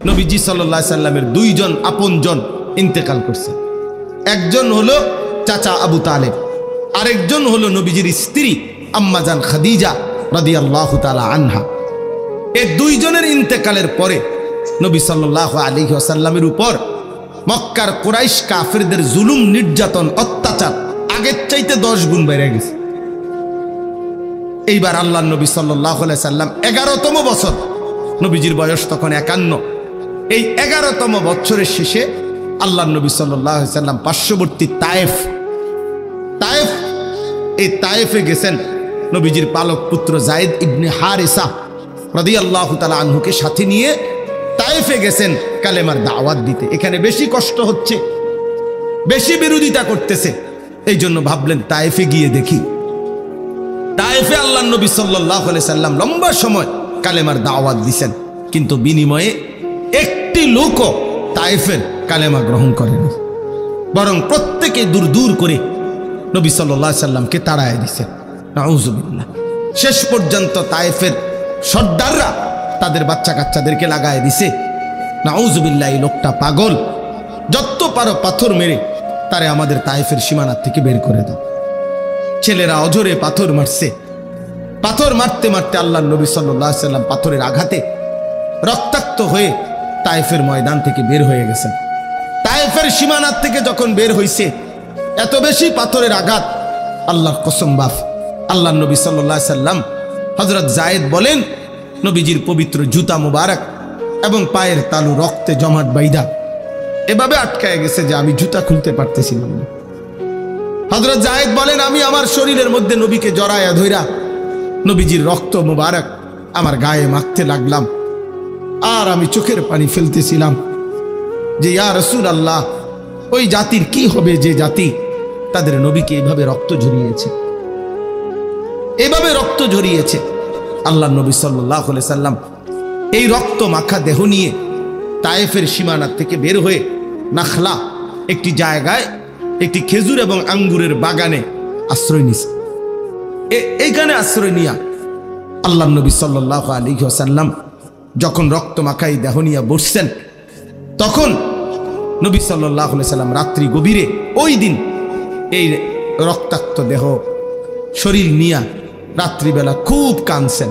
নবীজি সাল্লাল্লাহু আলাইহি সাল্লামের দুইজন আপনজন ইন্তেকাল করছে। একজন হলো চাচা আবু তালেব, আরেকজন হলো নবীজির স্ত্রী আম্মাজান খাদিজা রাদিয়াল্লাহু তাআলা আনহা। এই দুইজনের ইন্তেকালের পরে নবী সাল্লাল্লাহু আলাইহি ওয়াসাল্লামের উপর মক্কার কুরাইশ কাফিরদের জুলুম, নির্যাতন, অত্যাচার আগের চাইতে 10 গুণ বেড়ে গেছে। এইবার আল্লাহর নবী সাল্লাল্লাহু আলাইহি সাল্লাম 11তম বছর, নবীজির বয়স তখন 51। এই 11তম বছরের শেষে আল্লাহর নবী সাল্লাল্লাহু আলাইহি সাল্লাম পার্শ্ববর্তী তায়েফ, এই তায়েফে গেছেন নবীজির পালক পুত্র যায়েদ ইবনে হারিসা রাদিয়াল্লাহু তাআলা আনহুকে সাথে নিয়ে তায়েফে গেছেন কালেমার দাওয়াত দিতে। এখানে বেশি কষ্ট হচ্ছে, বেশি বিরোধিতা করতেছে, এই জন্য ভাবলেন তায়েফে গিয়ে দেখি। তায়েফে আল্লাহর নবী সাল্লাল্লাহু আলাইহি সাল্লাম লম্বা সময় কালেমার দাওয়াত দিছেন, কিন্তু বিনিময়ে একটি লোকও তায়েফের কালেমা গ্রহণ করেনি, বরং প্রত্যেকে দূর দূর করে নবী সাল্লাল্লাহু আলাইহি সাল্লামকে তাড়ায় দিছেন। নাউজুবিল্লাহ। শেষ পর্যন্ত তায়েফের সর্দাররা তাদের বাচ্চা কাচ্চাদেরকে লাগায় দিছে। নাউজুবিল্লাহ। এই লোকটা পাগল, যত পারো পাথর মেরে তারে আমাদের তায়েফের সীমানার থেকে বের করে দাও। ছেলেরা অঝরে পাথর মারছে। পাথর মারতে মারতে আল্লাহর নবী সাল্লাল্লাহু আলাইহি সাল্লাম পাথরের আঘাতে রক্তাক্ত হয়ে তায়েফের ময়দান থেকে বের হয়ে গেছেন। তায়েফের সীমানার থেকে যখন বের হইছে, এত বেশি পাথরের আঘাত, আল্লাহর কসম বাফ, আল্লাহর নবী সাল্লাল্লাহু আলাইহি সাল্লাম হযরত যায়েদ বলেন, নবীজির পবিত্র জুতা মুবারক এবং পায়ের তালু রক্তে জমাট বাইদা এভাবে আটকায় গেছে যে আমি জুতা খুলতে পারতেছিলাম না। হযরত যায়েদ বলেন, আমি আমার শরীরের মধ্যে নবীকে জড়ায়া ধইরা নবীজির রক্ত মুবারক আমার গায়ে মাখতে লাগলাম, আর আমি চোখের পানি ফেলতেছিলাম যে ইয়া রাসূলুল্লাহ, ওই জাতির কি হবে যে জাতি তাদের নবীকে এইভাবে রক্ত ঝরিয়েছে, এইভাবে রক্ত ঝরিয়েছে। আল্লাহর নবী সাল্লাল্লাহু আলাইহি সাল্লাম এই রক্ত মাখা দেহ নিয়ে তায়েফের সীমানা থেকে বের হয়ে নাখলা একটি জায়গায়, একটি খেজুর এবং আঙ্গুরের বাগানে আশ্রয় নিছে। এইখানে আশ্রয় নিয়া আল্লাহর নবী সাল্লাল্লাহু আলাইহি ওয়াসাল্লাম যখন রক্ত মাখা এই দেহ নিয়ে বসছেন, তখন নবী সাল্লাল্লাহু আলাইহি সাল্লাম রাত্রি গভীরে ওই দিন এই রক্তাক্ত দেহ শরীর নিয়া রাত্রিবেলা খুব কাঁদছেন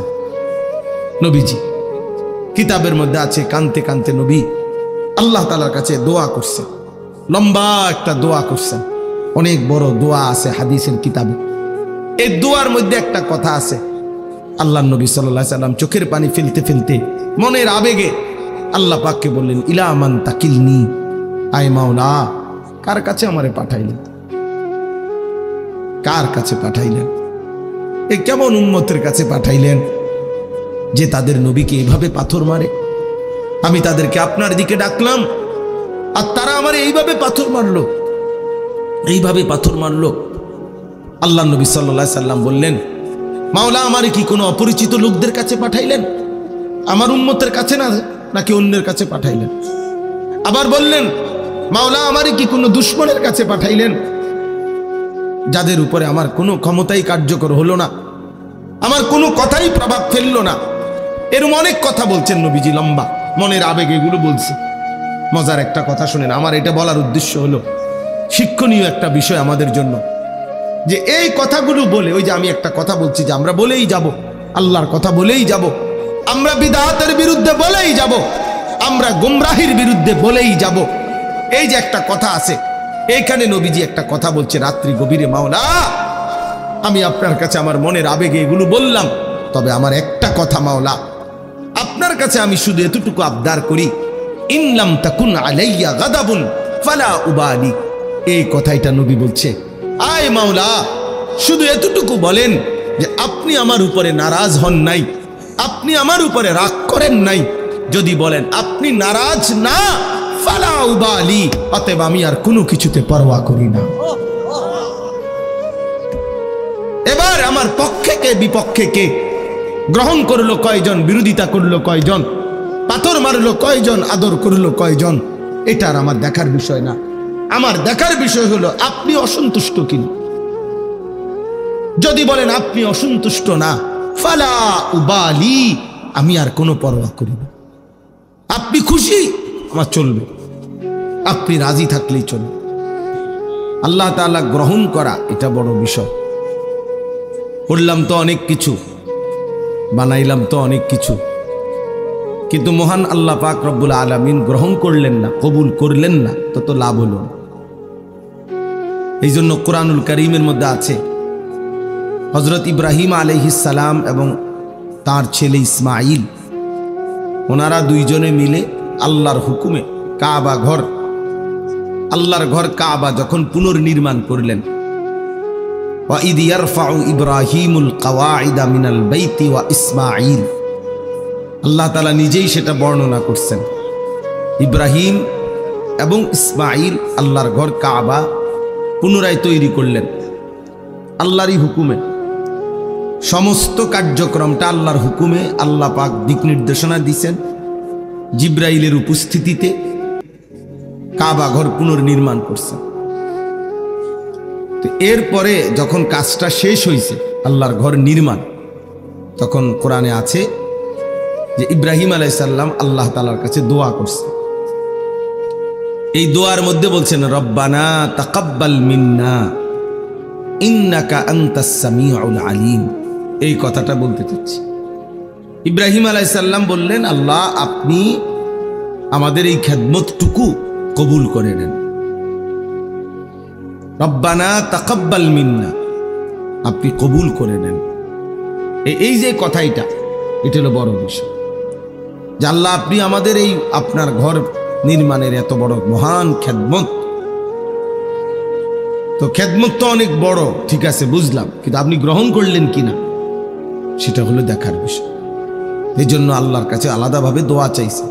নবীজি। কিতাবের মধ্যে আছে কাঁদতে কাঁদতে নবী আল্লাহ তাআলার কাছে দোয়া করছেন, লম্বা একটা দোয়া করছেন। অনেক বড় দোয়া আছে হাদিসের কিতাবে। এই দোয়ার মধ্যে একটা কথা আছে, আল্লাহর নবী সাল্লাল্লাহু আলাইহি সাল্লাম চোখের পানি ফেলতে ফেলতে মনের আবেগে আল্লাহ পাককে বললেন, ইলা মান তাকিলনি, আয় মাওলা, কার কাছে আমারে পাঠাইলেন, কার কাছে পাঠাইলেন? এ কেমন উম্মতের কাছে পাঠাইলেন যে তাদের নবীকে এইভাবে পাথর মারে? আমি তাদেরকে আপনার দিকে ডাকলাম আর তারা আমারে এইভাবে পাথর মারলো, এইভাবে পাথর মারলো। আল্লাহর নবী সাল্লাল্লাহু আলাইহি সাল্লাম বললেন, মাওলা, আমারে কি কোনো অপরিচিত লোকদের কাছে পাঠাইলেন, আমার উম্মতের কাছে না, নাকি অন্যের কাছে পাঠাইলেন? আবার বললেন, মাওলা, আমারে কি কোনো দুশমনের কাছে পাঠাইলেন, যাদের উপরে আমার কোনো ক্ষমতাই কার্যকর হলো না, আমার কোনো কথাই প্রভাব ফেললো না? এরকম অনেক কথা বলছেন নবীজি, লম্বা মনের আবেগ এগুলো বলছে। মজার একটা কথা শুনেন, আমার এটা বলার উদ্দেশ্য হলো শিক্ষণীয় একটা বিষয় আমাদের জন্য, যে এই কথাগুলো বলে, ওই যে আমি একটা কথা বলছি যে আমরা বলেই যাব, আল্লাহর কথা বলেই যাব, আমরা বিদআতের বিরুদ্ধে বলেই যাব, আমরা গুমরাহির বিরুদ্ধে বলেই যাব। এই যে একটা কথা আছে, এইখানে নবীজি একটা কথা বলছে রাত্রি গভীরে, মাওলা, আমি আপনার কাছে আমার মনের আবেগে এগুলো বললাম, তবে আমার একটা কথা মাওলা, আপনার কাছে আমি শুধু এতটুকু আবদার করি, ইনলাম তাকুন আলাইয়া গাদাবুন ফালা উবালি। এই কথাইটা নবী বলছে, আয় মাওলা, শুধু এতটুকু বলেন যে আপনি আমার উপরে নারাজ হন নাই, আপনি আমার উপরে রাগ করেন নাই। যদি বলেন আপনি নারাজ না, ফালা উবালি, অতএব আমি আর কোনো কিছুতে পরোয়া করি না। এবার আমার পক্ষে কে বিপক্ষে কে, গ্রহণ করলো কয়জন, বিরোধিতা করলো কয়জন, পাথর মারলো কয়জন, আদর করলো কয়জন, এটা আর আমার দেখার বিষয় না। আমার দেখার বিষয় হলো আপনি অসন্তুষ্ট কিনা। যদি বলেন আপনি অসন্তুষ্ট না, ফালা উবালি, আমি আর কোনো পরোয়া করি না। আপনি খুশি আমার চলবে, আপনি রাজি থাকলেই চলবে। আল্লাহ তাআলা গ্রহণ করা এটা বড় বিষয়। করলাম তো অনেক কিছু, বানাইলাম তো অনেক কিছু, কিন্তু মহান আল্লাহ পাক রব্বুল আলামিন গ্রহণ করলেন না, কবুল করলেন না, তত লাভ হলো না। এই জন্য কোরআনুল কারীমের মধ্যে আছে হযরত ইব্রাহিম আলাইহিস সালাম এবং তার ছেলে ইসমাঈল, ওনারা দুইজনে মিলে আল্লাহর হুকুমে কাবা ঘর, আল্লাহর ঘর কাবা যখন পুনর্নির্মাণ করলেন, ওয়া ইদ ইয়ারফাউ ইব্রাহিমুল কওয়াইদা মিনাল বাইতি ওয়া ইসমাঈল, আল্লাহ তাআলা নিজেই সেটা বর্ণনা করছেন। ইব্রাহিম এবং ইসমাঈল আল্লাহর ঘর কাবা পুনরায় তৈরি করলেন আল্লাহরই হুকুমে। সমস্ত কার্যক্রমটা আল্লাহর হুকুমে, আল্লাহ পাক দিক নির্দেশনা দিয়েছেন। জিব্রাইলের উপস্থিতিতে কাবা ঘর পুনর্নির্মাণ করছেন। তো এরপরে যখন কাজটা শেষ হয়েছে আল্লাহর ঘর নির্মাণ, তখন কোরআনে আছে যে ইব্রাহিম আলাইহিস সালাম আল্লাহ তাআলার কাছে দোয়া করছে। এই দোয়ার মধ্যে বলছেন রব্বানা তাকাব্বাল মিন্না ইন্নাকা আনতাস সামিউল আলিম। এই কথাটা বলতে চাচ্ছি। ইব্রাহিম আলাইহিস সালাম বললেন, আল্লাহ আপনি আমাদের এই খেদমতটুকু কবুল করে নেন। রব্বানা তাকাব্বাল মিন্না, আপনি কবুল করে নেন। এই যে কথাটা, এটা হলো বড় বিষয় যে আল্লাহ আপনি আমাদের এই আপনার ঘর নির্মাণের এত বড় মহান খেদমত, তো খেদমত তো অনেক বড়, ঠিক আছে বুঝলাম, কিন্তু আপনি গ্রহণ করলেন কিনা সেটা হলো দেখার বিষয়। এই জন্য আল্লাহর কাছে আলাদাভাবে দোয়া চাইছে,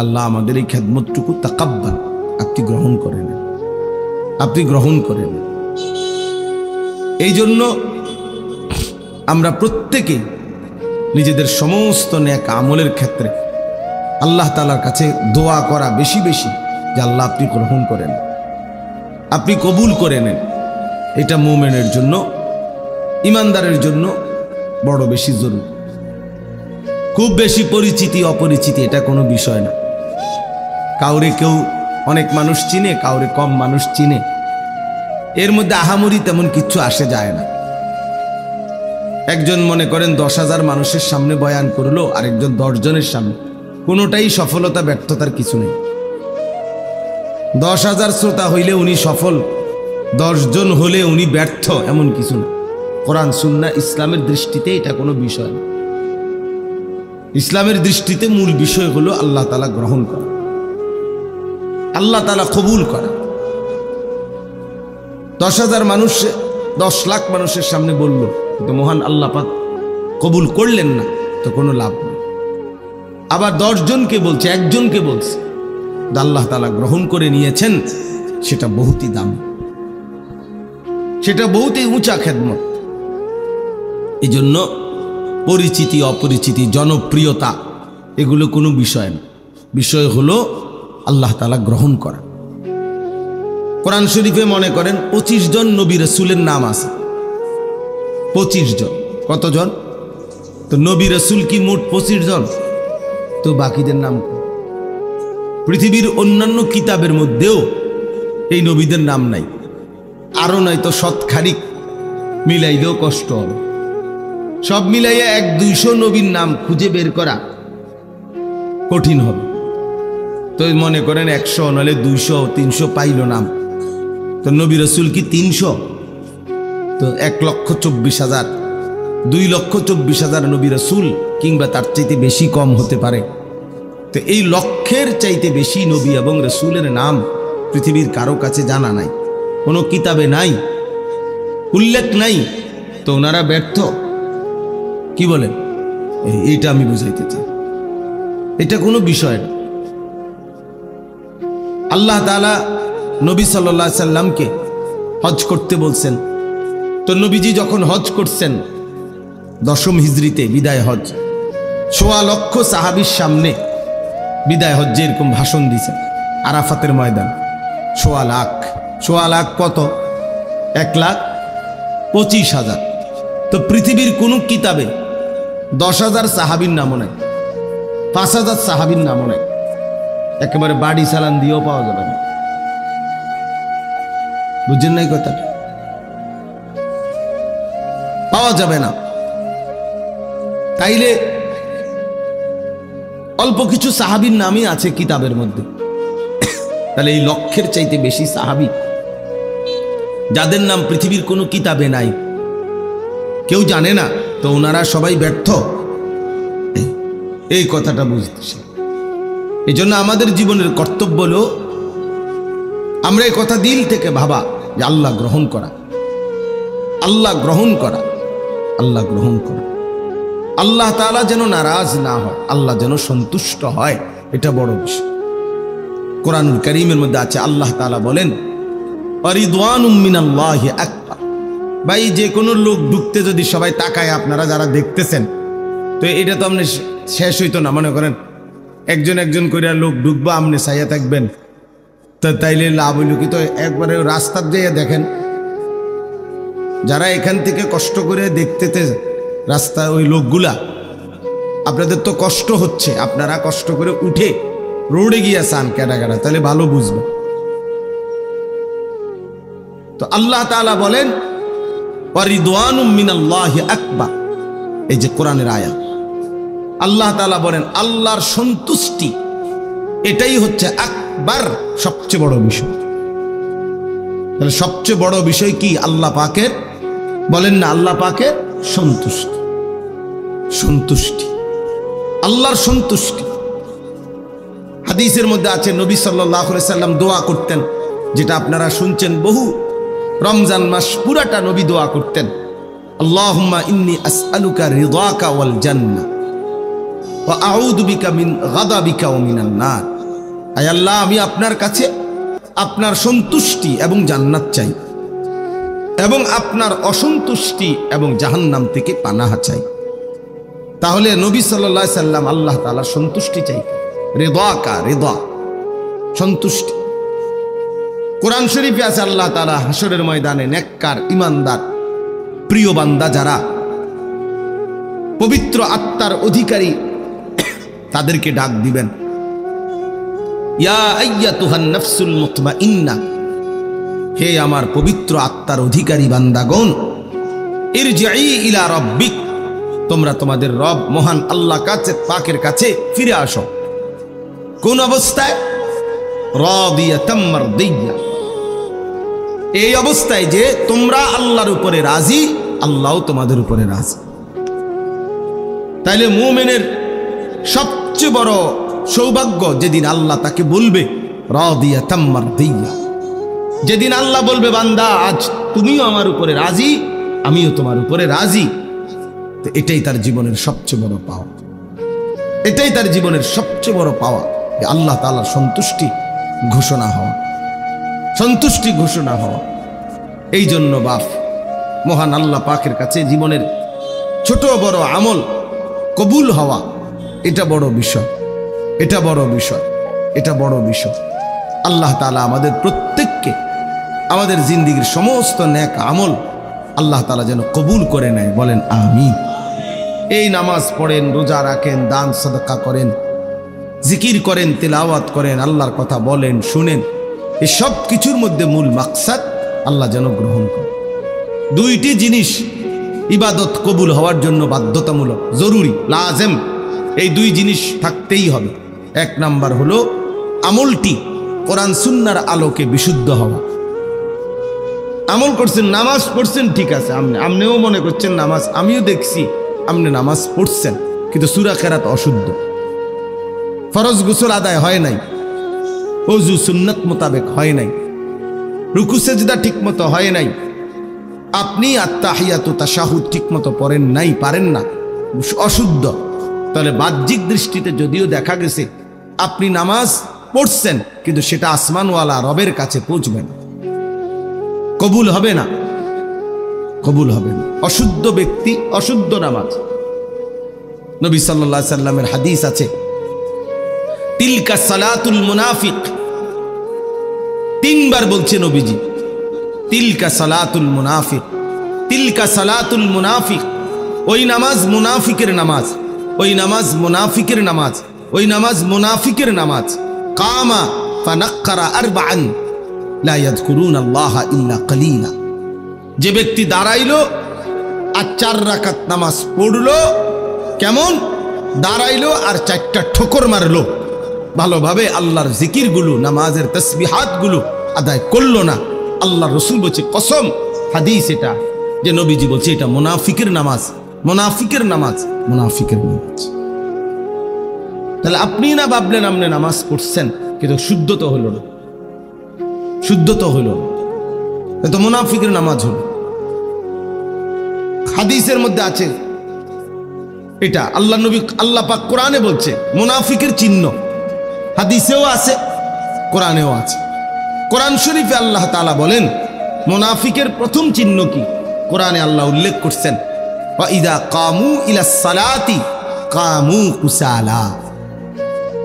আল্লাহ আমাদের এই খেদমতটুকু তাকাব্বাল, আপনি গ্রহণ করে নেন, আপনি গ্রহণ করে নেন। এই জন্য আমরা প্রত্যেকে নিজেদের সমস্ত নেক আমলের ক্ষেত্রে আল্লাহ তাআলার কাছে দোয়া করা বেশি বেশি, যে আল্লাহ আপনি গ্রহণ করেন, আপনি কবুল করে নেন। এটা মুমিনের জন্য, ইমানদারের জন্য বড় বেশি জরুরি। খুব বেশি পরিচিতি অপরিচিতি এটা কোনো বিষয় না। কাউরে কেউ অনেক মানুষ চিনে, কাউরে কম মানুষ চিনে, এর মধ্যে আহামরি তেমন কিচ্ছু আসে যায় না। একজন মনে করেন 10,000 মানুষের সামনে বয়ান করলো, আরেকজন 10 জনের সামনে, কোনোটাই সফলতা ব্যর্থতার কিছু নেই। 10,000 শ্রোতা হইলে উনি সফল, 10 জন হলে উনি ব্যর্থ, এমন কিছু না। কোরআন সুন্নাহ ইসলামের দৃষ্টিতে এটা কোনো বিষয় না। ইসলামের দৃষ্টিতে মূল বিষয় হলো আল্লাহ তাআলা গ্রহণ করা, আল্লাহ তাআলা কবুল করা। 10,000 মানুষ 10 লাখ মানুষের সামনে বলল, কিন্তু মহান আল্লাহ পাক কবুল করলেন না, তো কোনো লাভ নেই। আবার 10 জনকে বলছে, একজনকে বলছে, আল্লাহ তাআলা গ্রহণ করে নিয়েছেন, সেটা বহুতই দাম, সেটা বহুতই উঁচা খেদমত। এই জন্য পরিচিতি অপরিচিতি জনপ্রিয়তা এগুলো কোনো বিষয় না, বিষয় হলো আল্লাহ তাআলা গ্রহণ করা। কোরআন শরীফে মনে করেন 25 জন নবী রাসূলের নাম আছে, 25 জন। কতজন? তো নবী রাসূল কি মোট 25 জন? তো বাকিদের নাম কি? পৃথিবীর অন্যান্য কিতাবের মধ্যেও এই নবীদের নাম নাই। আরো নয়তো শতখানিক মিলাইলেও কষ্ট হবে। সব মিলাইয়া 100-200 নবীর নাম খুঁজে বের করা কঠিন হবে। তো মনে করেন 100 নলে 200-300 পাইল নাম, তো নবী রাসূল কি 300? তো 1,24,000, 2,24,000 নবী রাসূল, কিংবা তার চাইতে বেশি কম হতে পারে। তো এই লক্ষের চাইতে বেশি নবী এবং রাসূলের নাম পৃথিবীর কারো কাছে জানা নাই, কোনো কিতাবে নাই, উল্লেখ নাই। তো ওনারা ব্যর্থ, কি বলেন? এইটা আমি বুঝাইতে চাই, এটা কোনো বিষয় না। আল্লাহ তাআলা নবী সাল্লাল্লাহু আলাইহি সাল্লামকে হজ করতে বলছেন। তো নবীজি যখন হজ করছেন 10ম হিজরিতে বিদায় হজ, 1.25 লক্ষ সাহাবীর সামনে বিদায় হজ্জে এরকম ভাষণ দিয়েছেন আরাফাতের ময়দান। 1.25 লাখ কত? 1,25,000। তো পৃথিবীর কোন কিতাবে 10,000 সাহাবীর নামও নাই, 5,000 সাহাবীর নামও নাই। একেবারে বাড়ি চালান দিয়েও পাওয়া যাবে না। বুঝছেন নাই কথা? পাওয়া যাবে না। তাইলে অল্প কিছু সাহাবীর নামই আছে কিতাবের মধ্যে, তাহলে এই লক্ষের চাইতে বেশি সাহাবী যাদের নাম পৃথিবীর কোনো কিতাবে নাই, কেউ জানে না, তো ওনারা সবাই ব্যর্থ, এই কথাটা বুঝতেছে। এই জন্য আমাদের জীবনের কর্তব্য হলো আমরা এই কথা দিল থেকে ভাবা যে আল্লাহ গ্রহণ করা, আল্লাহ গ্রহণ করা, আল্লাহ গ্রহণ করা। আল্লাহ তাআলা যেন নারাজ না হয়, আল্লাহ যেন সন্তুষ্ট হয়, এটা বড় বিষয়। কোরআনুল কারীমের মধ্যে আছে, আল্লাহ তাআলা বলেন ওয়ারিদওয়ানুম মিনাল্লাহি আকবার। ভাই, যে কোনো লোক ঢুকতে যদি সবাই তাকায়, আপনারা যারা দেখতেছেন, তো এটা তো আপনি শেষ হইতো না। মনে করেন একজন একজন করে লোক ঢুকবো, আপনি চাইয়া থাকবেন, তো তাইলে লাভ হইল কি? তো একবারে রাস্তার দিয়ে দেখেন, যারা এখান থেকে কষ্ট করে দেখতে রাস্তা, ওই লোকগুলা, আপনাদের তো কষ্ট হচ্ছে, আপনারা কষ্ট করে উঠে রোডে গিয়া চান কেডা কেডা, তাহলে ভালো বুঝবে। তো আল্লাহ তাআলা বলেন ওয়ারিদওয়ানুম মিনাল্লাহি আকবার, এই যে কোরআনের আয়াত, আল্লাহ তাআলা বলেন আল্লাহর সন্তুষ্টি এটাই হচ্ছে আকবার, সবচেয়ে বড় বিষয়। তাহলে সবচেয়ে বড় বিষয় কি? আল্লাহ পাকের, বলেন না, আল্লাহ পাকের সন্তুষ্টি। সন্তুষ্টি, আল্লাহর সন্তুষ্টি। হাদিসের মধ্যে আছে নবী সাল্লাল্লাহু আলাইহি সাল্লাম দোয়া করতেন, যেটা আপনারা শুনছেন, বহু রমজান মাস পুরাটা নবী দোয়া করতেন, আল্লাহুম্মা ইন্নী আসআলুকা রিদাকা ওয়াল জান্নাহ ওয়া আউযু বিকা মিন গাদাবিকা ওয়া মিনান নার। আয় আল্লাহ, আমি আপনার কাছে আপনার সন্তুষ্টি এবং জান্নাত চাই, এবং আপনার অসন্তুষ্টি এবং জাহান্নাম থেকে পানাহ চাই। তাহলে নবী সাল্লাল্লাহু আলাইহি সাল্লাম আল্লাহ তাআলার সন্তুষ্টি চাইতেন, রিদাকা, রিদা, সন্তুষ্টি। কোরআন শরীফে আছে আল্লাহ তাআলা হাসরের ময়দানে নেককার, ঈমানদার, প্রিয় বান্দা যারা পবিত্র আত্মার অধিকারী, তাদেরকে ডাক দিবেন, ইয়া আইয়াতুহান নাফসুল মুতমাইন্নাহ, হে আমার পবিত্র আত্মার অধিকারী বান্দাগণ, ইরজিই ইলা রাব্বিক, তোমরা তোমাদের রব মহান আল্লাহ কাছে, পাকের কাছে ফিরে আসো। কোন অবস্থায়? রাদিয়াতাম মারদিয়া, এই অবস্থায় যে তোমরা আল্লাহর উপরে রাজি, আল্লাহও তোমাদের উপরে রাজি। তাইলে মুমিনের সবচেয়ে বড় সৌভাগ্য যেদিন আল্লাহ তাকে বলবে রাদিয়াতাম মারদিয়া, যেদিন আল্লাহ বলবে বান্দা আজ তুমিও আমার উপরে রাজি, আমিও তোমার উপরে রাজি। তো এটাই তার জীবনের সবচেয়ে বড় পাওয়া, এটাই তার জীবনের সবচেয়ে বড় পাওয়া, আল্লাহ তাআলার সন্তুষ্টি ঘোষণা হওয়া, সন্তুষ্টি ঘোষণা হওয়া। এই জন্য বাপ, মহান আল্লাহ পাকের কাছে জীবনের ছোট বড় আমল কবুল হওয়া, এটা বড় বিষয়, এটা বড় বিষয়, এটা বড় বিষয়। আল্লাহ তাআলা আমাদের প্রত্যেককে আমাদের জিন্দেগীর সমস্ত নেক আমল আল্লাহ তাআলা যেন কবুল করে নেয়, বলেন আমিন। এই নামাজ পড়েন, রোজা রাখেন, দান সাদাকা করেন, জিকির করেন, তিলাওয়াত করেন, আল্লাহর কথা বলেন, শুনেন, এই সব কিছুর মধ্যে মূল মাকসাদ আল্লাহ যেন গ্রহণ করে। দুইটি জিনিস ইবাদত কবুল হওয়ার জন্য বাধ্যতামূলক, জরুরি, লাজেম, এই দুই জিনিস থাকতেই হবে। এক নাম্বার হলো আমলটি কোরআন সুন্নাহর আলোকে বিশুদ্ধ হওয়া। আমল করছেন, নামাজ পড়ছেন, ঠিক আছে, আপনিও মনে করছেন নামাজ, আমিও দেখছি আপনি নামাজ পড়ছেন, কিন্তু সূরা কেরাত অশুদ্ধ, ফরজ গোসল আদায় হয় নাই, ওযু সুন্নাত মোতাবেক হয় নাই, রুকু সেজদা ঠিক মতো হয় নাই, আপনি আত্তাহিয়াতু তাশাহুদ ঠিক মতো পড়েন নাই, পারেন না, অশুদ্ধ। তাহলে বাহ্যিক দৃষ্টিতে যদিও দেখা গেছে আপনি নামাজ পড়ছেন, কিন্তু সেটা আসমানওয়ালা রবের কাছে পৌঁছবে না, কবুল হবে না, কবুল হবে না। অশুদ্ধ ব্যক্তি, অশুদ্ধ নামাজ। নবী সাল্লাল্লাহু আলাইহি সাল্লামের হাদিস আছে, তিলকা সালাতুল মুনাফিক, তিনবার বলছে নবীজি, তিলকা সালাতুল মুনাফিক, তিলকা সালাতুল মুনাফিক, ওই নামাজ মুনাফিকের নামাজ, ওই নামাজ মুনাফিকের নামাজ, ওই নামাজ মুনাফিকের নামাজ। কামা ফানাক্কারা আরবাআন লা ইয়াযকুরুনাল্লাহা ইল্লা কালিলা। যে ব্যক্তি দাঁড়াইলো আর 4 রাকাত নামাজ পড়লো, কেমন দাঁড়াইলো আর 4টা ঠোকর মারলো, ভালোভাবে আল্লাহর জিকিরগুলো, নামাজের তাসবিহাতগুলো আদায় করলো না, আল্লাহ রসুল বলছে, কসম, হাদিস এটা, যে নবীজি বলছে এটা মুনাফিকের নামাজ, মুনাফিকের নামাজ, মুনাফিকের নামাজ। তাহলে আপনি না ভাবলেন আপনি নামাজ পড়ছেন, কিন্তু শুদ্ধ তো হলো না, শুদ্ধ তো হলো না, তো মুনাফিকের নামাজ হলো। হাদিসের মধ্যে আছে এটা, আল্লাহ নবী, আল্লাহ পাক কোরআনে বলছে মুনাফিকের চিহ্ন, হাদিসেও আছে, কোরআনেও আছে। কোরআন শরীফে আল্লাহ তাআলা বলেন মুনাফিকের প্রথম চিহ্ন কি, কোরআনে আল্লাহ উল্লেখ করছেন, ওয়া ইযা কামু ইলাস সালাতি কামু কুসালা।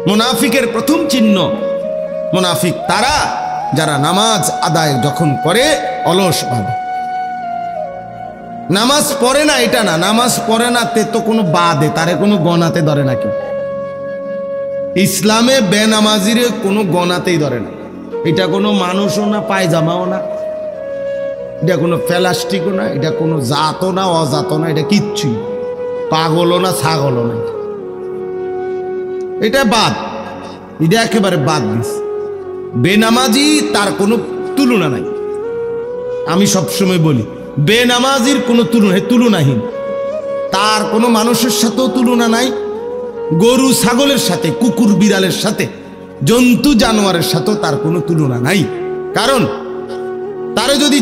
মুনাফিকের প্রথম চিহ্ন, মুনাফিক তারা যারা নামাজ আদায় যখন করে অলস ভাবে, নামাজ পড়ে না এটা না, নামাজ পড়ে না তে তো কোনো বাদে, তারে কোনো গণাতে ধরে না কেউ। ইসলামে বেনামাজিরে কোনো গণাতেই ধরে না, এটা কোনো মানুষও না, পায়জামাও না, এটা কোনো প্লাস্টিকও না, এটা কোনো জাতও না, অজাতও না, এটা কিচ্ছুই, পাগলও না, ছাগলও না, এটা বাদ, এটা একেবারে বাদ দিস। বেনামাজি তার কোনো তুলনা নাই। আমি সবসময় বলি বেনামাজির কোনো তুলনাহীন, তার কোনো মানুষের সাথেও তুলনা নাই, গরু ছাগলের সাথে, কুকুর বিড়ালের সাথে, জন্তু জানোয়ারের সাথেও তার কোনো তুলনা নাই। কারণ তারে যদি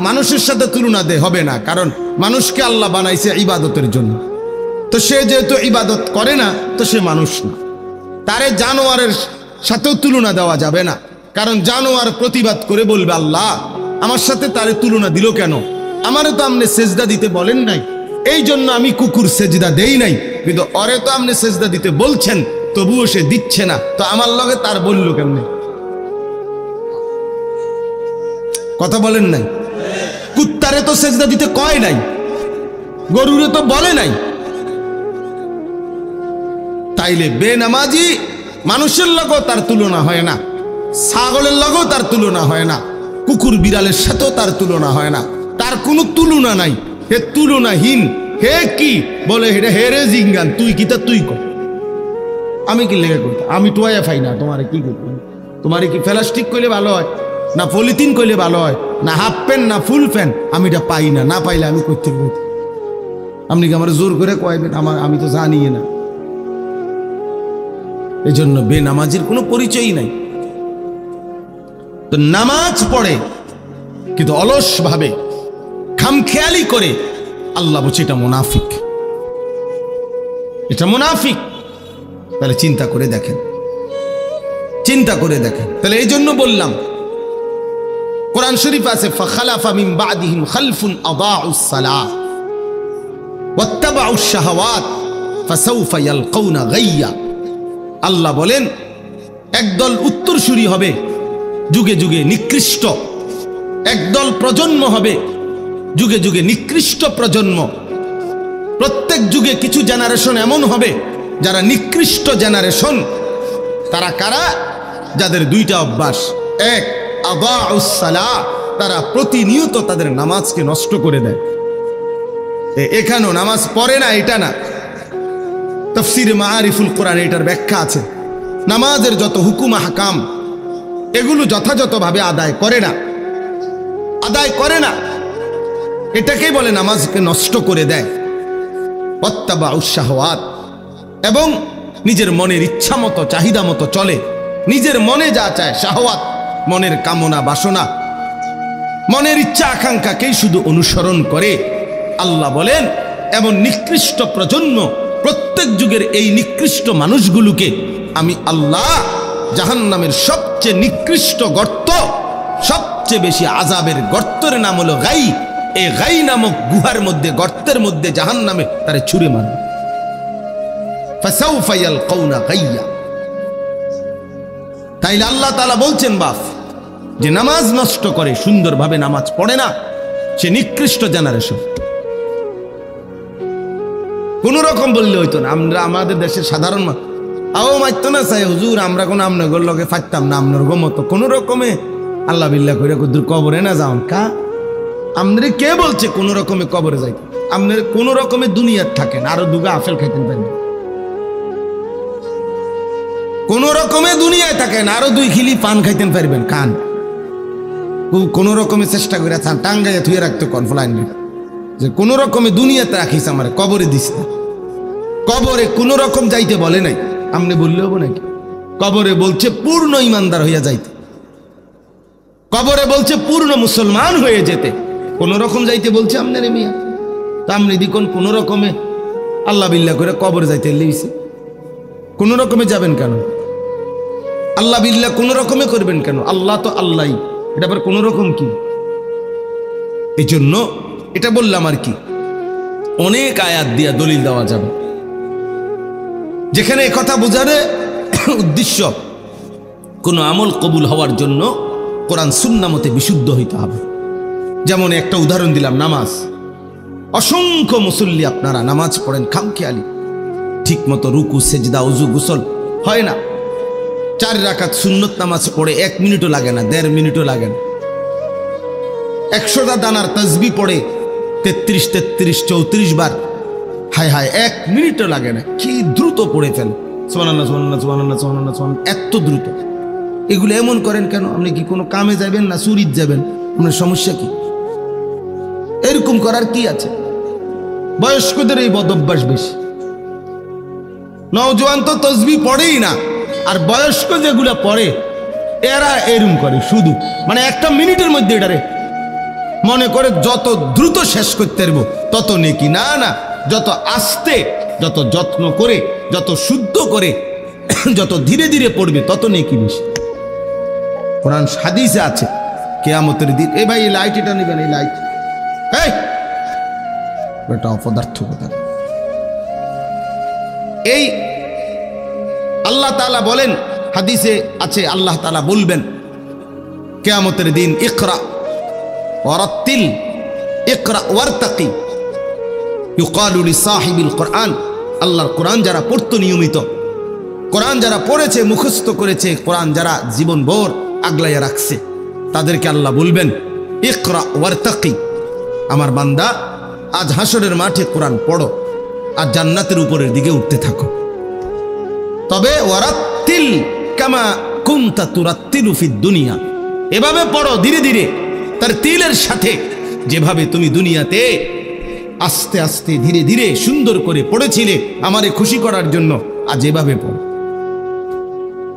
মানুষের সাথে তুলনা হবে না, কারণ মানুষকে আল্লাহ বানাইছে ইবাদতের জন্য, তো সে যেহেতু ইবাদত করে না তো সে মানুষ না। তারে জানোয়ারের সাথেও তুলনা দেওয়া যাবে না, কারণ জানোয়ার প্রতিবাদ করে বলবে আল্লাহ আমার সাথে তারে তুলনা দিল কেন, আমারে তো আপনি সেজদা দিতে বলেন নাই, এই জন্য আমি কুকুর সেজদা দেই নাই, কিন্তু অরে তো আপনি সেজদা দিতে বলছেন তবুও সে দিচ্ছে না, তো আমার লগে তার বলল কেমনে? কথা বলেন নাই? কুত্তারে তো সেজদা দিতে কয় নাই, গরুরে তো বলে নাই। তাইলে বেনামাজি মানুষের লগেও তার তুলনা হয় না, ছাগলের লগেও তার তুলনা হয় না, কুকুর বিড়ালের সাথেও তার তুলনা হয় না, তার কোনো তুলনা নাই, হে তুলনাহীন। হে কি বলে এটা, হে রে জিঙ্গান, তুই কি তা তুই কর, আমি কি লেগে করতাম, আমি টোয়া ফাই না, তোমারে কি করতাম, তোমারে কি প্লাস্টিক কইলে ভালো হয় না পলিথিন কইলে ভালো হয়, না হাফ প্যান্ট না ফুল প্যান্ট, আমি এটা পাই না, না পাইলে আমি করতে পারি, আপনি কি আমার জোর করে কয়বেন, আমি তো জানি না। এই জন্য বেনামাজির কোনো পরিচয়ই নাই। তো নামাজ পড়ে কিন্তু অলস ভাবে, খামখেয়ালি করে, আল্লাহ বলছে এটা মুনাফিক, এটা মুনাফিক। তাহলে চিন্তা করে দেখেন, চিন্তা করে দেখেন। তাহলে এই জন্য বললাম, কোরআন শরীফ আছে ফাখালাফা মিন বাদিহিম খালফুন আদাউস সালাহ ওয়াত্তাবাউশ শাহাওয়াত ফাসাউফা ইয়ালকাউনা গাইয়া। আল্লাহ বলেন একদল উত্তরসূরি হবে যুগে যুগে নিকৃষ্ট, একদল প্রজন্ম হবে যুগে যুগে নিকৃষ্ট প্রজন্ম। প্রত্যেক যুগে কিছু জেনারেশন এমন হবে যারা নিকৃষ্ট জেনারেশন। তারা কারা? যাদের দুইটা অভ্যাস, এক আদাউস সালাহ, তারা প্রতিনিয়ত তাদের নামাজকে নষ্ট করে দেয়। এখানেও নামাজ পড়ে না এটা না, তাফসীরে মাআরিফুল কোরআন এটার ব্যাখ্যা আছে। নামাজের যত হুকুম আহকাম এগুলো যথাযথভাবে আদায় করে না, আদায় করে না, এটাকেই বলে নামাজকে নষ্ট করে দেয়। ওয়াত্তাবাউশ শাহাওয়াত, এবং নিজের মনের ইচ্ছা মতো চাহিদা মতো চলে, নিজের মনে যা চায়, শাহওয়াত মনের কামনা বাসনা, মনের ইচ্ছা আকাঙ্ক্ষাকেই শুধু অনুসরণ করে। আল্লাহ বলেন এমন নিকৃষ্ট প্রজন্ম, প্রত্যেক যুগের এই নিকৃষ্ট মানুষগুলোকে আমি আল্লাহ জাহান্নামের সবচেয়ে নিকৃষ্ট গর্ত, সবচেয়ে বেশি আযাবের গর্তের নাম হলো গাই, এই গাই নামক গুহার মধ্যে, গর্তের মধ্যে জাহান্নামে তারে ছুঁড়ে মারবে। ফাসাউফা ইয়ালকাউনা গাইয়া। তাইলে আল্লাহ তাআলা বলছেন বাপ, যে নামাজ নষ্ট করে, সুন্দরভাবে নামাজ পড়ে না, সে নিকৃষ্ট জেনারেশন। কোন রকম বললে হইতো না, আমরা আমাদের দেশের সাধারণ আও মাইতো না চাই হুজুর আমরা কোনো আপনার লগে ফাইতাম না, আপনার গো মতো কোনো রকমে আল্লাহ বিল্লাহ করে কুদুর কবরে না যাও কা। আপনার কে বলছে কোনো রকমে কবরে যাইতে? আপনার কোনো রকমে দুনিয়ার থাকেন আরো দুগা আপেল খাইতেন পারেন, কোন রকমে দুনিয়ায় থাকেন আরো 2 খিলি পান খাইতেন পারবেন। কান কোন রকমে চেষ্টা করে টাঙ্গাইয়া থুয়ে রাখতো কনফলাইন যে কোন রকমে দুনিয়াতে রাখিস, আমার কবরে দিস না। কবরে কোন রকম যাইতে বলে নাই, আপনি বললে হবো নাকি? কবরে বলছে পূর্ণ ইমানদার হইয়া যাইতে, কবরে বলছে পূর্ণ মুসলমান হয়ে যেতে, কোন রকম যাইতে বলছে আপনার মিয়া। তা আপনি দিকন কোন রকমে আল্লাহ বিল্লাহ করে কবরে যাইতে লেগেছে, কোন রকমে যাবেন কেন? আল্লাহ বিল্লাহ কোন রকমে করবেন কেন? আল্লাহ তো আল্লাহই, এটা আবার কোন রকম কি? এই জন্য এটা বললাম আর কি, অনেক আয়াত দিয়া দলিল দেওয়া যাবে, যেখানে কথা বোঝারে উদ্দেশ্য কোন আমল কবুল হওয়ার জন্য কোরআন সুন্নাহ মতে বিশুদ্ধ হইতে হবে। যেমন একটা উদাহরণ দিলাম, নামাজ। অসংখ্য মুসল্লি আপনারা নামাজ পড়েন খামখেয়ালি, ঠিক মতো রুকু সেজদা উজু গোসল হয় না। 4 রাকাত সুন্নত নামাজ পড়ে 1 মিনিটও লাগে না, 1.5 মিনিটও লাগে না। 100টা দানার তাসবিহ পড়ে 33 34 বার, হায় হায় 1 মিনিটও লাগে না। কি দ্রুত পড়ে ফেল, সুবহানাল্লাহ সুবহানাল্লাহ সুবহানাল্লাহ সুবহানাল্লাহ সুবহানাল্লাহ, এত দ্রুত। এগুলো এমন করেন কেন? আপনি কি কোনো কামে যাবেন না চুরিত যাবেন? আপনার সমস্যা কি? এরকম করার কি আছে? বয়স্কদের এই বদভ্যাস বেশি, নওজোয়ান তো তাসবিহ পড়েই না, আর বয়স্ক যেগুলা পড়ে এরা এরকম করে শুধু, মানে 1টা মিনিটের মধ্যে এটারে মনে করে যত দ্রুত শেষ করতে পারবো তত নেকি। না না, যত আস্তে, যত যত্ন করে, যত শুদ্ধ করে, যত ধীরে ধীরে পড়বে তত নেকি বেশি। কোরআন হাদিসে আছে কিয়ামতের দিন, এ ভাই এই লাইট এটা নেবেন, এই লাইট, এই বেটা অপদার্থ কথা। এই আল্লাহ তাআলা বলেন, হাদিসে আছে আল্লাহ তাআলা বলবেন কিয়ামতের দিন, ইকরা ওয়ারাত্তিল ইকরা ওয়ারতাকি ইউকালু লিসাহিবিল কোরআন। আল্লাহর কোরআন যারা পড়তো নিয়মিত, কোরআন যারা পড়েছে, মুখস্থ করেছে, কোরআন যারা জীবনভর আগলাইয়া রাখছে, তাদেরকে আল্লাহ বলবেন ইকরা ওয়ারতাকি, আমার বান্দা আজ হাসরের মাঠে কোরআন পড়ো আর জান্নাতের উপরের দিকে উঠতে থাকো। তবে ওয়ারাত্তিল কামা কুনতা তুরাত্তিলু ফিদ দুনিয়া, এভাবে পড়ো ধীরে ধীরে, তার তিলের সাথে, যেভাবে তুমি দুনিয়াতে আস্তে আস্তে ধীরে ধীরে সুন্দর করে পড়েছিলে আমারে খুশি করার জন্য, আজ এভাবে পড়ো।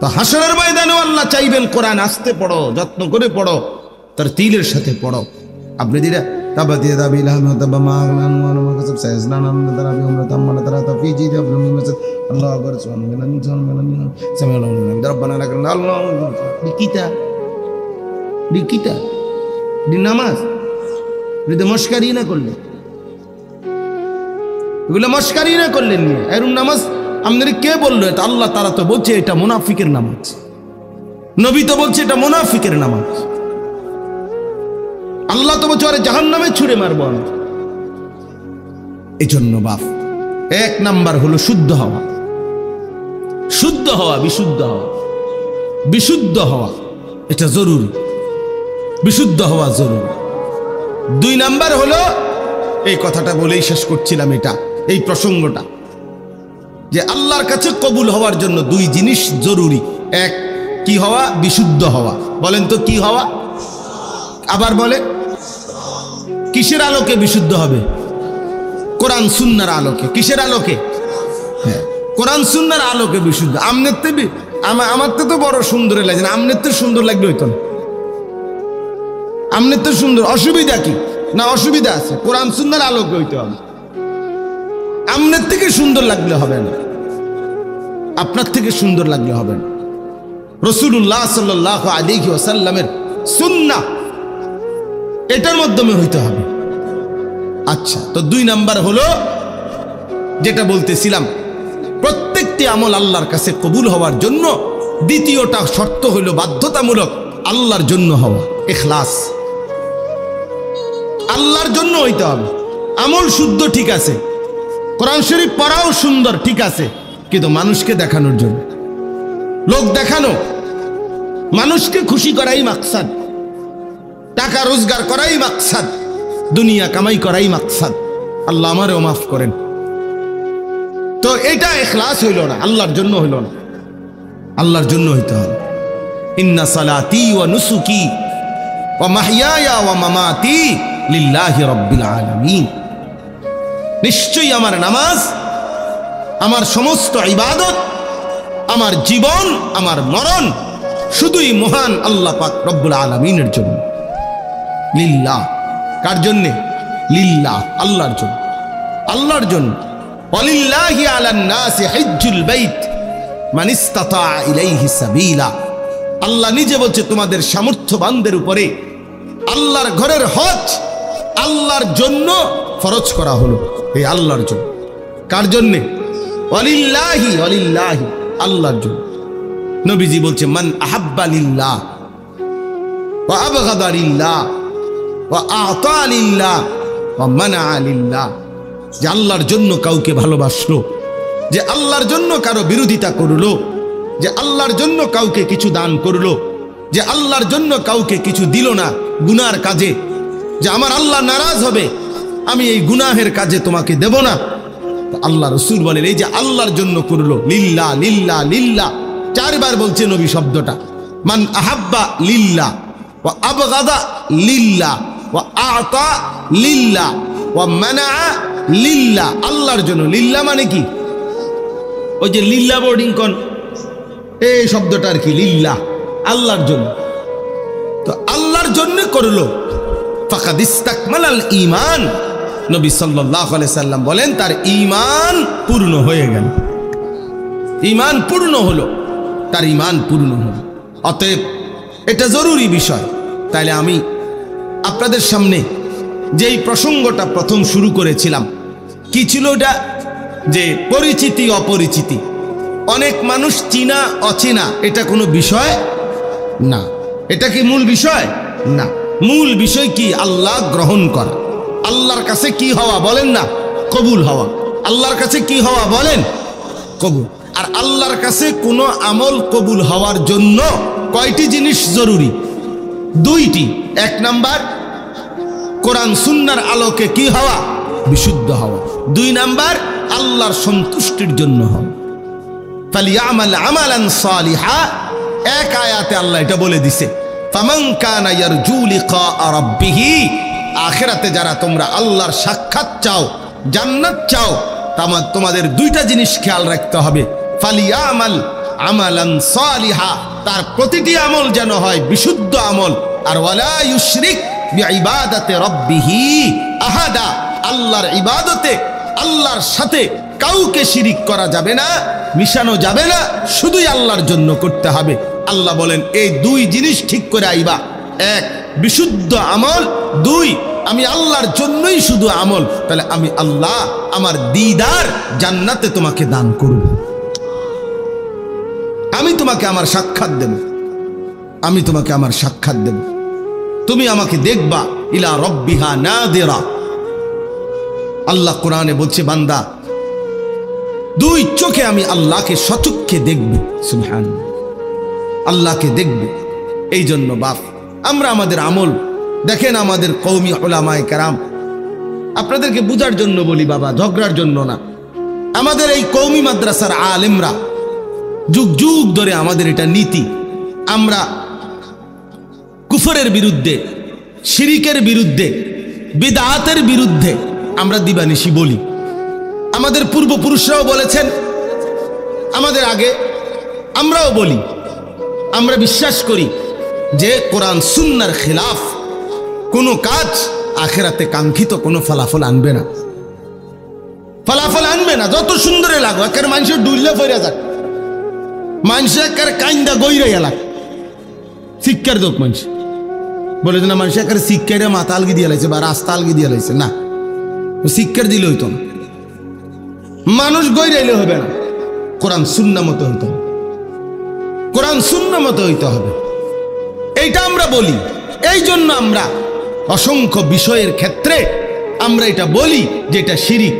তো হাসরের ময়দানেও আল্লাহ চাইবেন কোরআন আস্তে পড়ো, যত্ন করে পড়ো, তার তিলের সাথে পড়ো। আপনি দিরা তাবাতি দাবিল হামতাবা মাগনান ওয়া কাসাব সাইজনান তারাবি উমরাতাম তারাতা ফি জিদি আবরুম মাসাদ আল্লাহু আকবার সুবহানাল্লাহ সামিআল্লাহু রাব্বানা লাকাল আল্লাহু লিকিতা দি নামাজ যদি মস্কারি না করলে, এগুলো মস্কারি না করলেন, এরকম নামাজ আপনাদের কে বললো? এটা আল্লাহ তাআলা তো বলছে এটা মুনাফিকের নামাজ, নবী তো বলছে এটা মুনাফিকের নামাজ, আল্লাহ তো বলছে আরে জাহান্নামে ছুঁড়ে মারবো আমি। এই জন্য বাপ 1 নাম্বার হলো শুদ্ধ হওয়া, শুদ্ধ হওয়া, বিশুদ্ধ হওয়া, বিশুদ্ধ হওয়া এটা জরুরি, বিশুদ্ধ হওয়া জরুরি। 2 নাম্বার হলো, এই কথাটা বলেই শেষ করছিলাম, এটা এই প্রসঙ্গটা, যে আল্লাহর কাছে কবুল হওয়ার জন্য 2 জিনিস জরুরি। 1 কি হওয়া? বিশুদ্ধ হওয়া। বলেন তো কি হওয়া? আবার বলে, কিসের আলোকে বিশুদ্ধ হবে? কোরআন সুন্নাহর আলোকে। কিসের আলোকে? হ্যাঁ, কোরআন সুন্নাহর আলোকে বিশুদ্ধ। আমার তো বড় সুন্দর লাগে না, আমনের তো সুন্দর লাগবে হইতো না, আমনের তো সুন্দর, অসুবিধা কি? না অসুবিধা আছে, কোরআন সুন্নাহর আলোকে হইতে হবে। আমনের থেকে সুন্দর লাগলে হবে না, আপনার থেকে সুন্দর লাগলে হবে না। রাসূলুল্লাহ সাল্লাল্লাহু আলাইহি ওয়াসাল্লামের সুন্নাহ এটার মাধ্যমে হইতে হবে। আচ্ছা, তো 2 নাম্বার হলো যেটা বলতেছিলাম, প্রত্যেকটি আমল আল্লাহর কাছে কবুল হওয়ার জন্য 2টা শর্ত হলো বাধ্যতামূলক, আল্লাহর জন্য হওয়া, ইখলাস, আল্লাহর জন্য হইতে হবে। আমল শুদ্ধ ঠিক আছে, কোরআন শরীফ পড়াও সুন্দর ঠিক আছে, কিন্তু মানুষকে দেখানোর জন্য, লোক দেখানো, মানুষকে খুশি করাই মাকসাদ, টাকা রোজগার করাই মাকসাদ, দুনিয়া কামাই করাই মাকসাদ। আল্লাহ আমারও মাফ করেন। তো এটা ইখলাস হইল না, আল্লাহর জন্য হইল না, আল্লাহর জন্য হইতে হবে। ইন্না সালাতি ওয়া নুসুকি ওয়া মাহইয়ায়া ওয়া মামাতি লিল্লাহি রাব্বিল আলামিন। নিশ্চয়ই আমার নামাজ, আমার সমস্ত ইবাদত, আমার জীবন, আমার মরণ শুধুই মহান আল্লাহ পাক রব্বুল আলামিনের জন্য। লিল্লাহ, কার জন্যে? লিল্লাহ, আল্লাহর জন্য, আল্লাহর জন্য। ওয়ালিল্লাহি আলান নাসি হিজ্জুল বাইত মান ইসতাতা ইলাইহি সাবিলা। আল্লাহ নিজে বলছে তোমাদের সামর্থ্যবানদের উপরে আল্লাহর ঘরের হজ আল্লাহর জন্য ফরজ করা হলো। এই আল্লাহর জন্য। কার জন্যে? ওয়ালিল্লাহি, ওয়ালিল্লাহি, আল্লাহর জন্য। নবীজি বলছে মান আহাব্বা লিল্লাহ ওয়া আবগাদা লিল্লাহ ওয়া আ'তা লিল্লাহ ওয়া মানা লিল্লাহ। যে আল্লাহর জন্য কাউকে ভালোবাসলো, যে আল্লাহর জন্য কারো বিরোধিতা করলো, যে আল্লাহর জন্য কাউকে কিছু দান করলো, যে আল্লাহর জন্য কাউকে কিছু দিল না গুনার কাজে, যে আমার আল্লাহ নারাজ হবে, আমি এই গুনাহের কাজে তোমাকে দেব না। আল্লাহ রাসূল বলেন এই যে আল্লাহর জন্য করলো, লিল্লাহ লিল্লাহ লিল্লাহ, চারবার বলছে নবী শব্দটা। মান আহাব্বা লিল্লাহ ওয়া আবগাদা লিল্লাহ ওয়া আ'তা লিল্লাহ ওয়া মানা লিল্লাহ। আল্লাহর জন্য। লিল্লাহ মানে কি? ওই যে লিল্লাহ বোর্ডিং কোন, এই শব্দটা আর কি, লিল্লাহ, আল্লাহর জন্য। তো আল্লাহর জন্য করলো, ফাকাদ ইস্তাকমালাল ঈমান। নবী সাল্লাল্লাহু আলাইহি সাল্লাম বলেন তার ঈমান পূর্ণ হয়ে গেল, ঈমান পূর্ণ হলো, তার ঈমান পূর্ণ হলো। অতএব এটা জরুরি বিষয়। তাইলে আমি আপনাদের সামনে যেই প্রসঙ্গটা প্রথম শুরু করেছিলাম, কি ছিল ওটা? যে পরিচিতি অপরিচিতি। অনেক মানুষ চিনা অচেনা, এটা কোনো বিষয় না। এটা কি মূল বিষয়? না। মূল বিষয় কি? আল্লাহ গ্রহণ করা। আল্লাহর কাছে কি হওয়া বলেন না? কবুল হওয়া। আল্লাহর কাছে কি হওয়া বলেন? কবুল। আর আল্লাহর কাছে কোনো আমল কবুল হওয়ার জন্য কয়টি জিনিস জরুরি? দুইটি। এক নাম্বার, কোরআন সুন্নাহর আলোকে কি হওয়া? বিশুদ্ধ হওয়া। দুই নাম্বার, আল্লাহর সন্তুষ্টির জন্য হওয়া। ফালিয়ামাল আমালান সালিহা, এক আয়াতে আল্লাহ এটা বলে দিছে, ফামান কানা ইয়ারজু লিকা রাব্বিহি, আখিরাতে যারা তোমরা আল্লাহর সাক্ষাৎ চাও, জান্নাত চাও, তোমাদের দুইটা জিনিস খেয়াল রাখতে হবে। ফালিয়ামাল আমালান সালিহা, তার প্রতিটি আমল যেন হয় বিশুদ্ধ আমল। আর ওয়ালা ইউশরিক বিইবাদাতি রাব্বিহি আহাদা, আল্লাহর ইবাদতে আল্লাহর সাথে কাউকে শিরিক করা যাবে না, মিশানো যাবে না, শুধুই আল্লাহর জন্য করতে হবে। আল্লাহ বলেন এই দুই জিনিস ঠিক করে আইবা। এক, বিশুদ্ধ আমল। দুই, আমি আল্লাহর জন্যই শুধু আমল। তাহলে আমি আল্লাহ আমার দিদার জান্নাতে তোমাকে দান করব, আমি তোমাকে আমার সাক্ষাৎ দেব, আমি তোমাকে আমার সাক্ষাৎ দেব, তুমি আমাকে দেখবা। ইলা রব্বিহা নাদিরা। আল্লাহ কোরআনে বলছে বান্দা দুই চোখে আমি আল্লাহকে সচক্ষে দেখবে। সুবহানাল্লাহ, আল্লাহকে দেখবে। এই জন্য বাপ আমরা আমাদের আমল দেখেন, আমাদের কওমি উলামায়ে কেরাম, আপনাদেরকে বুঝার জন্য বলি বাবা, ঝগড়ার জন্য না। আমাদের এই কওমি মাদ্রাসার আলেমরা যুগ যুগ ধরে আমাদের এটা নীতি, আমরা কুফরের বিরুদ্ধে, শিরিকের বিরুদ্ধে, বিদআতের বিরুদ্ধে আমরা দিবানিশি বলি। আমাদের পূর্বপুরুষরাও বলেছেন, আমাদের আগে আমরাও বলি। আমরা বিশ্বাস করি যে কোরআন সুন্নাহর খিলাফ কোনো কাজ আখিরাতে কাঙ্ক্ষিত কোনো ফলাফল আনবে না, ফলাফল আনবে না। যত সুন্দরে লাগো, একের মানুষের ডুইলে ফেরা যাক, মানুষের একের কাইন্দা গইরে এলাক, শিক্ষার দোক মানুষ বলে যে না, মানুষ একের শিক্ষার মাথা আলগি দিয়ে লাইছে বা রাস্তা আলগি দিয়ে লাইছে, না, শিক্ষার দিলে হইতো না, মানুষ গইরাইলে হবে না, কোরআন সুন্নাহ মতো হইতে হবে, কোরআন সুন্নাহ মতো হইতে হবে। এইটা আমরা বলি। এই জন্য আমরা অসংখ্য বিষয়ের ক্ষেত্রে আমরা এটা বলি যে এটা শিরিক।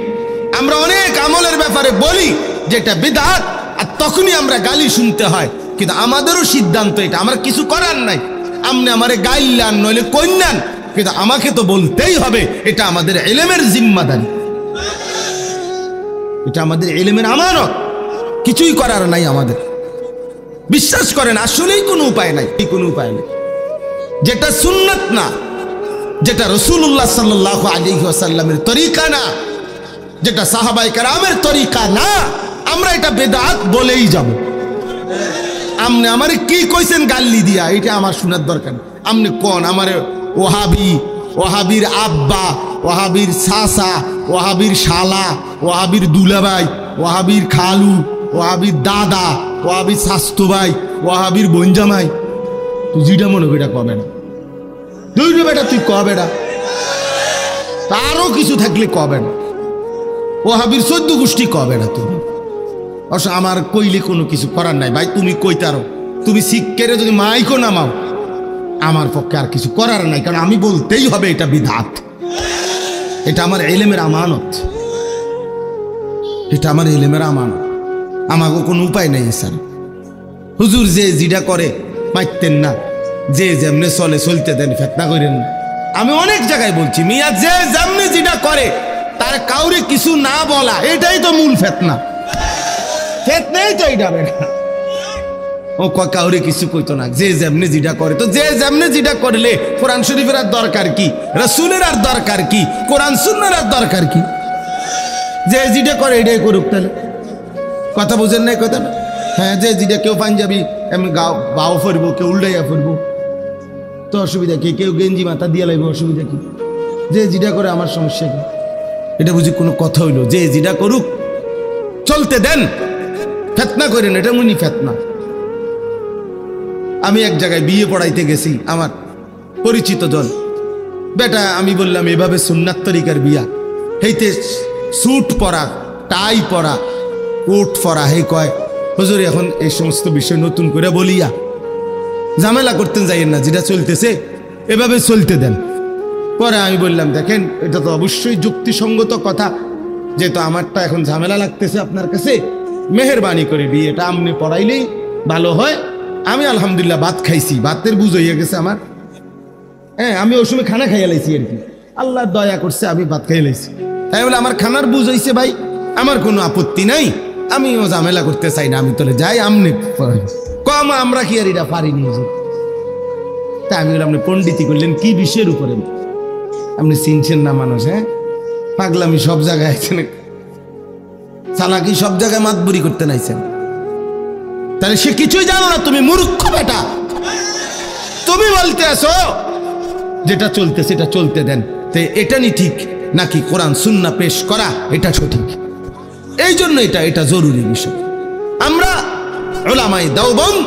আমরা অনেক আমলের ব্যাপারে বলি যেটা বিদআত, আর তখনই আমরা গালি শুনতে হয়। কিন্তু আমাদেরও সিদ্ধান্ত এটা, আমরা কিছু করার নাই। আপনি আমারে গাইলান নইলে কইনান, কিন্তু আমাকে তো বলতেই হবে। এটা আমাদের ইলমের জিম্মাদারি, এটা আমাদের ইলমের আমানত। কিছুই করার নাই আমাদের। বিশ্বাস করেন আসলেই কোনো উপায় নাই, কোনো উপায় নেই। যেটা সুন্নাত না, যেটা রাসূলুল্লাহ সাল্লাল্লাহু আলাইহি ওয়াসাল্লামের তরিকা না, যেটা সাহাবায়ে কেরামের তরিকা না, আমরা এটা বিদআত বলেই যাব। আপনি আমারে কি কইছেন গাল্লি দিয়া, এটা আমার শোনার দরকার। আপনি কোন আমারে ওহাবি, ওহাবির আব্বা, ওহাবির চাচা, ওহাবির শালা, ওহাবির দুলাভাই, ওহাবির খালু, ওহাবির দাদা, ওহাবির শাস্তো ভাই, ওহাবির বঞ্জামাই, তুই যেটা মনে করি কবে না, তুই বেটা তুই কবে না, আরো কিছু থাকলে কবে না, ওহাবির 14 গোষ্ঠী কবে না তুমি। অবশ্য আমার কইলে কোনো কিছু করার নাই ভাই, তুমি কইতারো, তুমি শিক্ষেরে যদি মাইকো নামাও, আমার পক্ষে আর কিছু করার নাই, কারণ আমি বলতেই হবে এটা বিদআত। এটা আমার ইলমের আমানত, এটা আমার ইলমের আমানত। আমাকে কোনো উপায় নেই স্যার। হুজুর যে যেটা করে মাইতেন না, যে যেমনে চলে চলতে দেন, ফেতনা করেন না। আমি অনেক জায়গায় বলছি, মিয়া যে যেমনি যেটা করে তার কাউরে কিছু না বলা, এটাই তো মূল ফেতনা। ফেতনাই তো এটা বেটা। ও কাউরে কিছু কইতো না, যে যেমনি যেটা করে। তো যে যেমনি যেটা করলে কোরআন শরীফের আর দরকার কি, রাসূলের আর দরকার কি, কোরআন সুন্নাহর আর দরকার কি? যে যেটা করে এটাই করুক। তাহলে কথা বুঝেন নাই কথাটা? হ্যাঁ, যে যেটা, কেউ পাঞ্জাবি এমনি বাও ফরবো, কেউ উল্টাইয়া ফরবো, তো অসুবিধা কি? কেউ গেঞ্জি মাথা দিয়ে লাগবে, অসুবিধা কি? যে যেটা করে আমার সমস্যা কি? এটা বুঝি কোনো কথা হইলো? যে যেটা করুক, চলতে দেন, ফেতনা করেন, এটা মুনি ফেতনা। আমি এক জায়গায় বিয়ে পড়াইতে গেছি, আমার পরিচিত জন বেটা, আমি বললাম এভাবে সুন্নাত তরিকার বিয়া, হেইতে স্যুট পরা, টাই পরা, কোট পরা। হে কয় হুজুর এখন এই সমস্ত বিষয় নতুন করে বলিয়া ঝামেলা করতেন যাইয়েন না, যেটা চলতেছে এভাবে চলতে দেন। পরে আমি বললাম দেখেন, এটা তো অবশ্যই যুক্তিসঙ্গত কথা, যেহেতু আমারটা এখন ঝামেলা লাগতেছে আপনার কাছে, মেহেরবানি করে বিয়েটা আপনি পড়াইলেই ভালো হয়। আমি আলহামদুলিল্লাহ ভাত খাইছি, ভাতের বুঝ হইয়া গেছে আমার। হ্যাঁ, আমি ওই সময় খানা খাইয়া লাইছি আর কি, আল্লাহ দয়া করছে আমি ভাত খাইয়া লাইছি। তাই বলে আমার খানার বুঝ হইছে ভাই, আমার কোনো আপত্তি নাই, আমিও ঝামেলা করতে চাই না। আমি তোলে যাই, আমনে কম, আমরা কি আর এটা পারি নিয়ে যাই। তাই আমি বললাম আপনি পণ্ডিতি করলেন কি বিষয়ের উপরে? আপনি চিনছেন না মানুষ? হ্যাঁ, পাগলামি সব জায়গায় আছেন, চালাকি সব জায়গায় মাতবুরি করতে নাইছেন। তাহলে সে কিছুই জানো না, তুমি মূর্খ বেটা। তুমি বলতে আসো যেটা চলতে সেটা চলতে দেন, তো এটা নি ঠিক নাকি কোরআন সুন্নাহ পেশ করা এটা সঠিক? এই জন্য এটা জরুরি বিষয়। আমরা উলামায়ে দেওবন্দ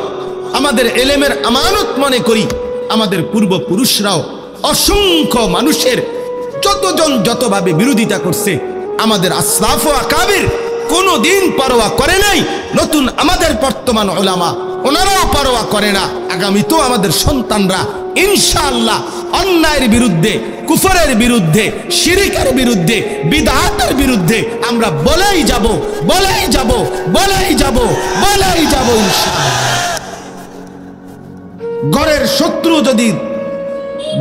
আমাদের ইলমের আমানত মনে করি। আমাদের পূর্বপুরুষরাও অসংখ্য মানুষের যতজন যতভাবে বিরোধিতা করছে, আমাদের আসলাফ ও আকাবির কোনোদিন পরোয়া করে নাই। নতুন আমাদের বর্তমান উলামা, ওনারাও পরোয়া করে না। আগামীতেও আমাদের সন্তানরা ইনশাআল্লাহ অন্যায়ের বিরুদ্ধে, কুফরের বিরুদ্ধে, শিরকের বিরুদ্ধে, বিদআতের বিরুদ্ধে আমরা বলেই যাব, বলেই যাব, বলেই যাব, বলেই যাব ইনশাআল্লাহ। ঘরের শত্রু যদি,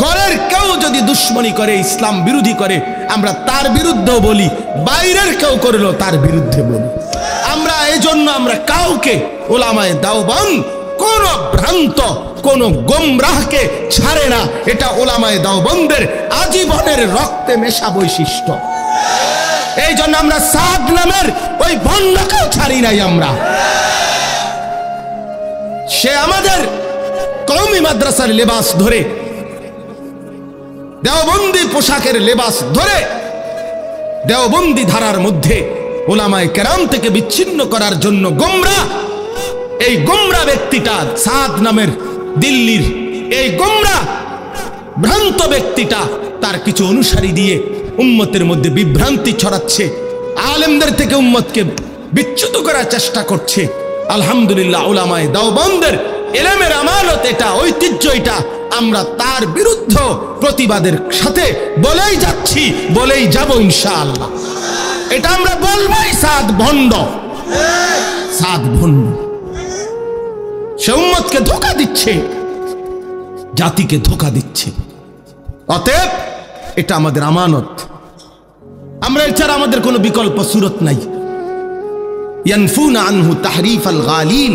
ঘরের কেউ যদি দুশ্মনী করে, ইসলাম বিরোধী করে, আমরা তার বিরুদ্ধেও বলি, বাইরের কেউ করলো তার বিরুদ্ধে বলি। আমরা এই জন্য আমরা কাউকে, উলামায়ে দেওবন্দ কোন ভ্রান্ত, কোন গোমরাহকে ছাড়ে না। এটা উলামায়ে দেওবন্দের আজীবনের রক্তে মেশা বৈশিষ্ট্য। এই জন্য আমরা সাদ নামের ওই ভণ্ডকেও ছাড়ি নাই। আমরা, সে আমাদের কওমি মাদ্রাসার লেবাস ধরে, দেওবন্দি পোশাকের লেবাস ধরে, দেওবন্দি ধারার মধ্যে উলামায়ে কেরাম থেকে বিচ্ছিন্ন করার জন্য গোমরা, এই গোমরা ব্যক্তিটা সাদ নামের দিল্লির এই গোমরা ভ্রান্ত ব্যক্তিটা তার কিছু অনুসারী দিয়ে উম্মতের মধ্যে বিভ্রান্তি ছড়াচ্ছে, আলেমদের থেকে উম্মতকে বিচ্যুত করার চেষ্টা করছে। আলহামদুলিল্লাহ, উলামায়ে দেওবন্দের ইলমের আমানত এটা, ঐতিহ্য এটা, আমরা তার বিরুদ্ধে প্রতিবাদের সাথে বলেই যাচ্ছি, বলেই যাব ইনশাআল্লাহ। এটা আমরা বলবোই, সাদ ভণ্ড, সাত ভণ্ড। সে উম্মতকে ধোঁকা দিচ্ছে, জাতিকে ধোঁকা দিচ্ছে। অতএব এটা আমাদের আমানত, আমরা এছাড়া আমাদের কোনো বিকল্প সুরত নাই। ইয়ানফুনা আনহু তাহরিফ আল গালিন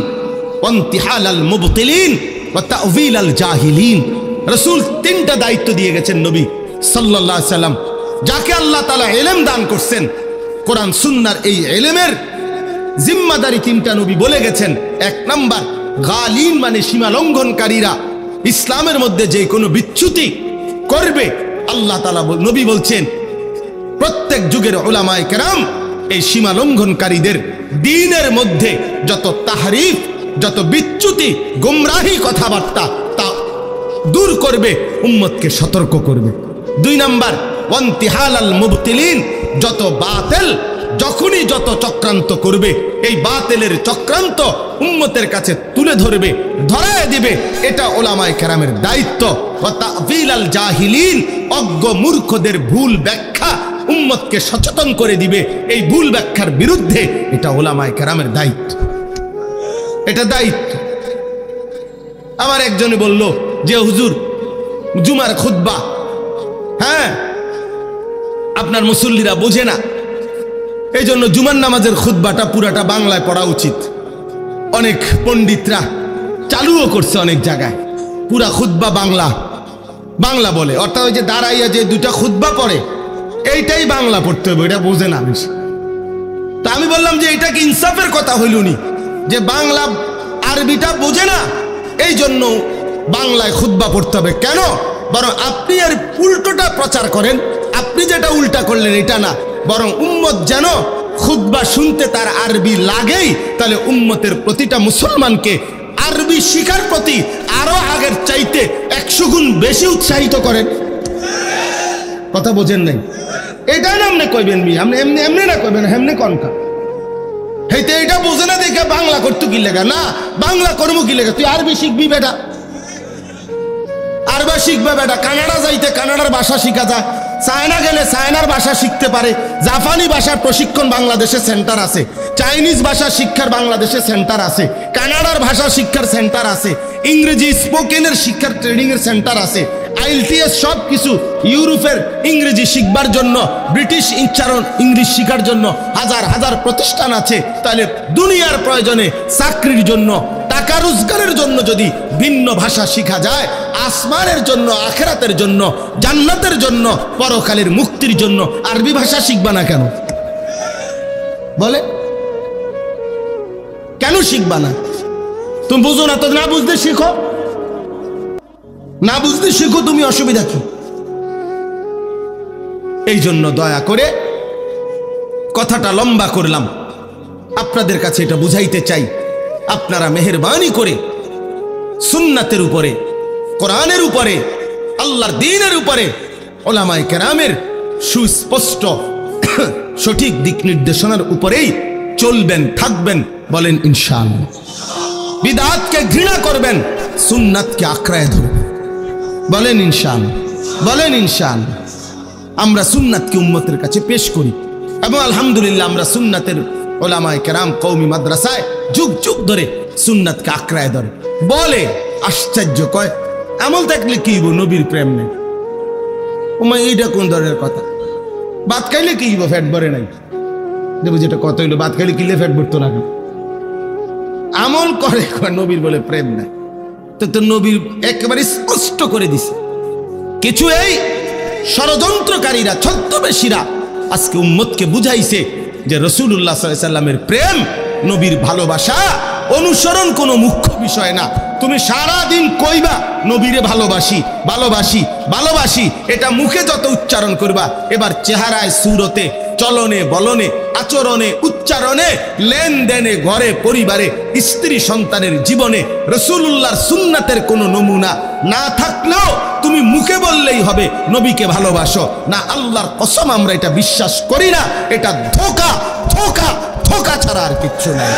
ওয়া ইনতিহাল আল মুবতিলিন ওয়া তা'ওয়িল আল জাহিলিন। রাসূল তিনটা দায়িত্ব দিয়ে গেছেন নবী সাল্লাল্লাহু আলাইহি সাল্লাম, যাকে আল্লাহ তাআলা ইলম দান করছেন। কোরআন সুন্নাহর এই ইলমের জিম্মাদারি তিনটা নবী বলে গেছেন। এক নাম্বার, গালিন মানে সীমা লঙ্ঘনকারীরা ইসলামের মধ্যে যে কোনো বিচ্যুতি করবে, আল্লাহ তাআলা নবী বলছেন প্রত্যেক যুগের উলামায়ে কেরাম এই সীমা লঙ্ঘনকারীদের দ্বীনের মধ্যে যত তাহরিফ, যত বিচ্যুতি, গোমরাহি কথাবার্তা তা দূর করবে, উম্মতকে সতর্ক করবে। দুই নাম্বার, ওয়ান্তিহাল আল মুবতিলিন, যত বাতিল যখনই যত চক্রান্ত করবে, এই বাতিলের চক্রান্ত উম্মতের কাছে তুলে ধরবে, ধরায় দিবে, এটা উলামায়ে কেরামের দায়িত্ব। ওয়া তা'ওয়িল আল জাহিলিন, অজ্ঞ মূর্খদের ভুল ব্যাখ্যা উম্মতকে সচেতন করে দিবে এই ভুল ব্যাখ্যার বিরুদ্ধে, এটা উলামায়ে কেরামের দায়িত্ব, এটা দায়িত্ব। আমার একজনে বলল যে হুজুর জুমার খুতবা, হ্যাঁ আপনার মুসল্লিরা বোঝে না, এই জন্য জুমার নামাজের খুতবাটা পুরাটা বাংলায় পড়া উচিত। অনেক পণ্ডিতরা চালুও করছে অনেক জায়গায়, পুরা খুতবা বাংলা বাংলা বলে, অর্থাৎ ওই যে দাঁড়াইয়া যে দুটা খুতবা পড়ে এইটাই বাংলা পড়তে হবে, এটা বোঝে না বেশি। তা আমি বললাম যে এটা কি ইনসাফের কথা হইল নি, যে বাংলা আরবিটা বোঝে না এই জন্য বাংলায় খুতবা পড়তে হবে কেন? বরং আপনি এর উল্টোটা প্রচার করেন, আপনি যেটা উল্টা করলেন এটা না, বরং উম্মত যেন খুতবা শুনতে তার আরবি লাগেই, তাহলে উম্মতের প্রতিটা মুসলমানকে আরবি শিখার প্রতি আরো আগের চাইতে 100 গুণ বেশি উৎসাহিত করেন। কথা বোঝেন নাই? এটাই না আপনি কইবেন মি, আপনি এমনি এমনি না কইবেন, এমনি কনকা হেইতে এটা বোঝে না দেখে বাংলা করতে কি লেগা, না বাংলা করবো কি লেগা, তুই আরবি শিখবি বেটা, আরবি শিখবে বেটা। কানাডা যাইতে কানাডার ভাষা শিখা যায়, চায়না গেলে চায়নার ভাষা শিখতে পারে, জাপানি ভাষার প্রশিক্ষণ বাংলাদেশে সেন্টার আছে, চাইনিজ ভাষা শিক্ষার বাংলাদেশে সেন্টার আছে, কানাডার ভাষা শিক্ষার সেন্টার আছে, ইংরেজি স্পোকেনের শিক্ষার ট্রেনিং এর সেন্টার আছে, আইএলটিএস সব কিছু, ইউরোপের ইংরেজি শিখবার জন্য, ব্রিটিশ উচ্চারণ ইংলিশ শিখার জন্য হাজার হাজার প্রতিষ্ঠান আছে। তাহলে দুনিয়ার প্রয়োজনে, চাকরির জন্য, টাকা রোজগারের জন্য যদি ভিন্ন ভাষা শিখা যায়, আসমানের জন্য, আখিরাতের জন্য, জান্নাতের জন্য, পরকালের মুক্তির জন্য আরবি ভাষা শিখবা না কেন? বলে কেন শিখবা না? তুমি বুঝো না তো, না বুঝতে শিখো, না বুঝতে শিখো, তুমি অসুবিধা কি? এই জন্য দয়া করে কথাটা লম্বা করলাম, আপনাদের কাছে এটা বুঝাইতে চাই, আপনারা মেহেরবানি করে সুন্নাতের উপরে, কোরআনের উপরে, আল্লাহর দ্বীনের উপরে উলামায়ে কেরামের সুস্পষ্ট সঠিক দিক নির্দেশনার উপরেই চলবেন, থাকবেন। বলেন ইনশাআল্লাহ। বিদআতকে ঘৃণা করবেন, সুন্নাতকে আঁকড়ায় ধরবেন। বলেন ইনশাআল্লাহ, বলেন ইনশাআল্লাহ। আমরা সুন্নাতকে উম্মতের কাছে পেশ করি এবং আলহামদুলিল্লাহ আমরা সুন্নাতের উলামায়ে কেরাম কওমি মাদ্রাসায় যুগ যুগ ধরে সুন্নাতকে আঁকড়ায় ধরে। বলে আশ্চর্য, কয় আমল থাকলে কি হইব, নবীর প্রেম নেই। ওমা এইটা কোন ধরনের কথা? ভাত খাইলে কি হইব, ফ্যাট ভরে নাই? দেবো যেটা কত হইলো, ভাত খাইলে কিলে ফ্যাট ভরতো না, আমল করে, নবীর বলে প্রেম নাই। তো নবীর একেবারে স্পষ্ট করে দিছে। কিছু এই ষড়যন্ত্রকারীরা, ছদ্মবেশীরা আজকে উম্মতকে বুঝাইছে যে রাসূলুল্লাহ সাল্লাল্লাহু আলাইহি সাল্লামের প্রেম, নবীর ভালোবাসা অনুসরণ কোনো মুখ্য বিষয় না। তুমি সারা দিন কইবা নবীরে ভালোবাসি ভালোবাসি ভালোবাসি, এটা মুখে যত উচ্চারণ করবা, এবার চেহারায়, সুরতে, চলনে বলনে, আচরণে, উচ্চারণে, লেনদেনে, ঘরে পরিবারে, স্ত্রী সন্তানের জীবনে রাসূলুল্লাহর সুন্নাতের কোনো নমুনা না থাকলেও তুমি মুখে বললেই হবে নবীকে ভালোবাসো না। আল্লাহর কসম আমরা এটা বিশ্বাস করি না। এটা ধোঁকা, ধোঁকা, ধোঁকা ছাড়া আর কিচ্ছু নাই।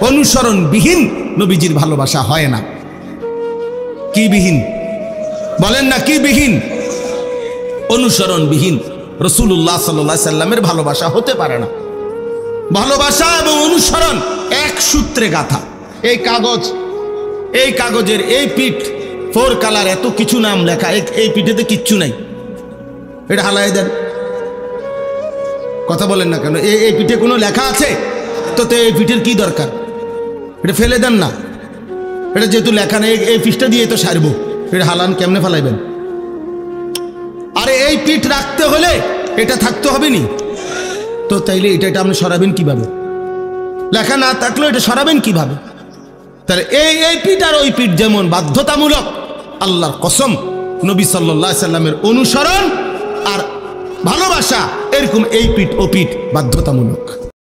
অনুসরণবিহীন নবীজির ভালোবাসা হয় না। কি বিহীন বলেন না? কি বিহীন? অনুসরণবিহীন রাসূলুল্লাহ সাল্লাল্লাহু আলাইহি সাল্লামের ভালোবাসা হতে পারে না। ভালোবাসা এবং অনুসরণ এক সূত্রে গাথা। এই কাগজের এই পিঠ 4 কালার, এত কিছু নাম লেখা, এই পিঠেতে কিচ্ছু নাই, এটা হালাই দেন। কথা বলেন না কেন? এই পিঠে কোনো লেখা আছে তো এই পিঠের কি দরকার? এটা ফেলে দেন না, এটা যেহেতু লেখা নেই, এই পিঠটা দিয়ে তো সারবো, এটা হালান কেমনে ফেলাইবেন? আরে এই পিঠ রাখতে হলে এটা থাকতে হবে নি তো, তাইলে এটা আপনি সরাবেন কিভাবে? লেখা না থাকলেও এটা সরাবেন কিভাবে? তাহলে এই পিঠ আর ওই পিঠ যেমন বাধ্যতামূলক, আল্লাহর কসম নবী সাল্লাল্লাহু আলাইহি সাল্লামের অনুসরণ আর ভালোবাসা এরকম এই পিঠ ও পিঠ বাধ্যতামূলক।